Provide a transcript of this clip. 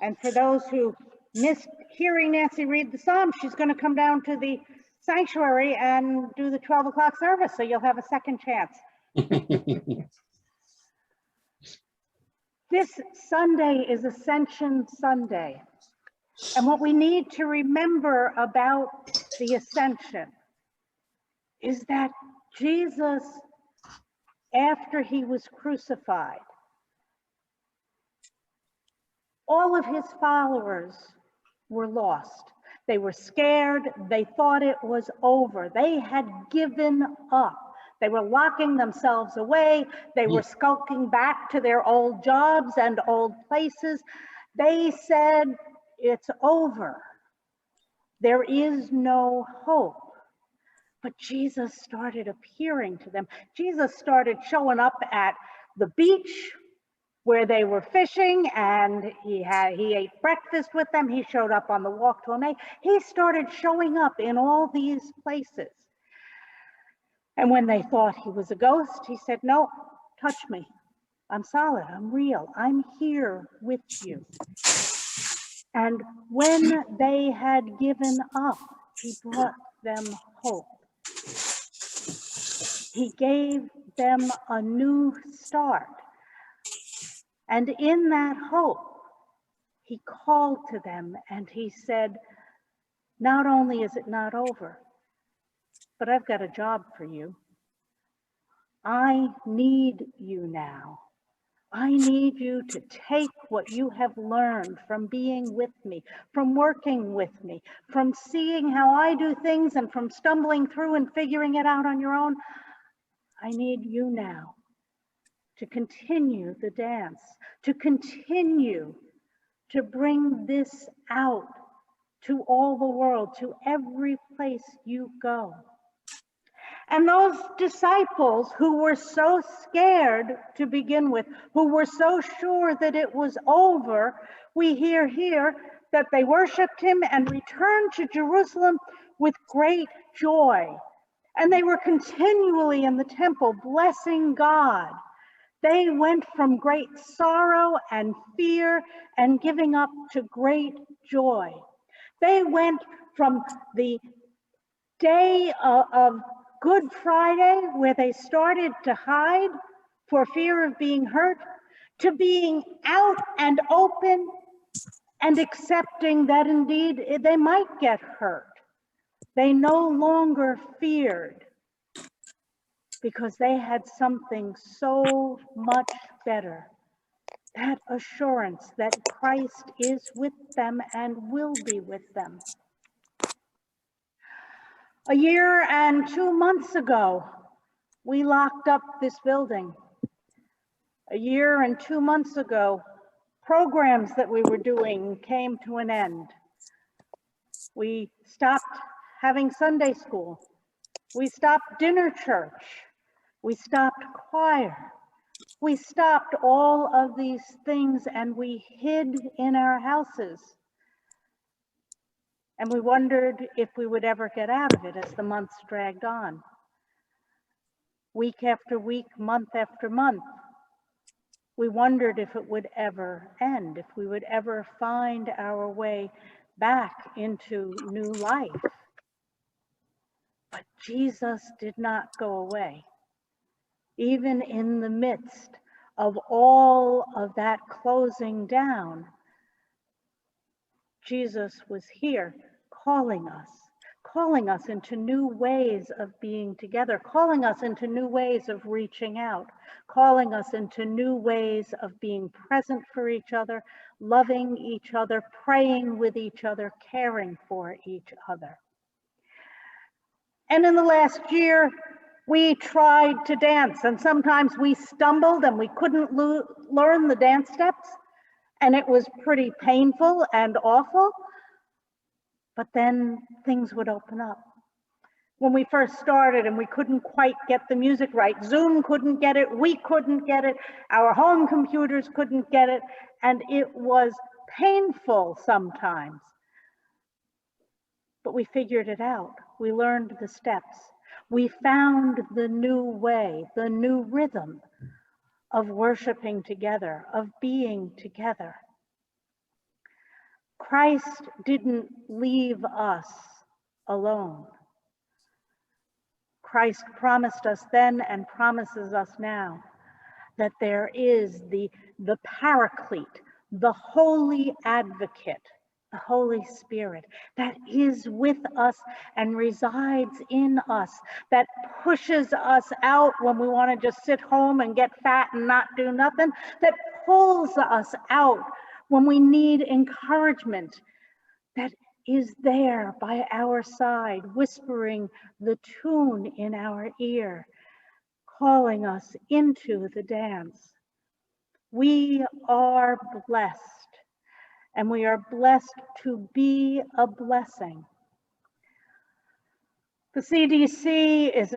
And for those who missed hearing Nancy read the psalm, she's going to come down to the sanctuary and do the 12 o'clock service, so you'll have a second chance. This Sunday is Ascension Sunday. And what we need to remember about the Ascension is that Jesus, after he was crucified, all of his followers were lost. They were scared. They thought it was over. They had given up. They were locking themselves away. They were skulking back to their old jobs and old places. They said, it's over. There is no hope. But Jesus started appearing to them. Jesus started showing up at the beach where they were fishing, and he ate breakfast with them. He showed up on the walk to Emmaus. He started showing up in all these places. And when they thought he was a ghost, he said, no, touch me. I'm solid, I'm real, I'm here with you. And when they had given up, he brought them hope. He gave them a new start. And in that hope, he called to them and he said, not only is it not over, but I've got a job for you. I need you now. I need you to take what you have learned from being with me, from working with me, from seeing how I do things and from stumbling through and figuring it out on your own. I need you now to continue the dance, to continue to bring this out to all the world, to every place you go. And those disciples who were so scared to begin with, who were so sure that it was over, we hear here that they worshiped him and returned to Jerusalem with great joy. And they were continually in the temple blessing God. They went from great sorrow and fear and giving up to great joy. They went from the day of Good Friday, where they started to hide for fear of being hurt, to being out and open and accepting that indeed they might get hurt. They no longer feared because they had something so much better. That assurance that Christ is with them and will be with them. A year and 2 months ago, we locked up this building. A year and 2 months ago, programs that we were doing came to an end. We stopped having Sunday school. We stopped dinner church. We stopped choir. We stopped all of these things and we hid in our houses. And we wondered if we would ever get out of it as the months dragged on. Week after week, month after month, we wondered if it would ever end, if we would ever find our way back into new life. But Jesus did not go away. Even in the midst of all of that closing down, Jesus was here calling us into new ways of being together, calling us into new ways of reaching out, calling us into new ways of being present for each other, loving each other, praying with each other, caring for each other. And in the last year, we tried to dance, and sometimes we stumbled and we couldn't learn the dance steps. And it was pretty painful and awful, but then things would open up. When we first started and we couldn't quite get the music right, Zoom couldn't get it, we couldn't get it, our home computers couldn't get it, and it was painful sometimes. But we figured it out. We learned the steps. We found the new way, the new rhythm of worshiping together, of being together. Christ didn't leave us alone. Christ promised us then and promises us now that there is the Paraclete, the Holy Advocate, the Holy Spirit that is with us and resides in us, that pushes us out when we want to just sit home and get fat and not do nothing, that pulls us out when we need encouragement, that is there by our side, whispering the tune in our ear, calling us into the dance. We are blessed, and we are blessed to be a blessing. The CDC is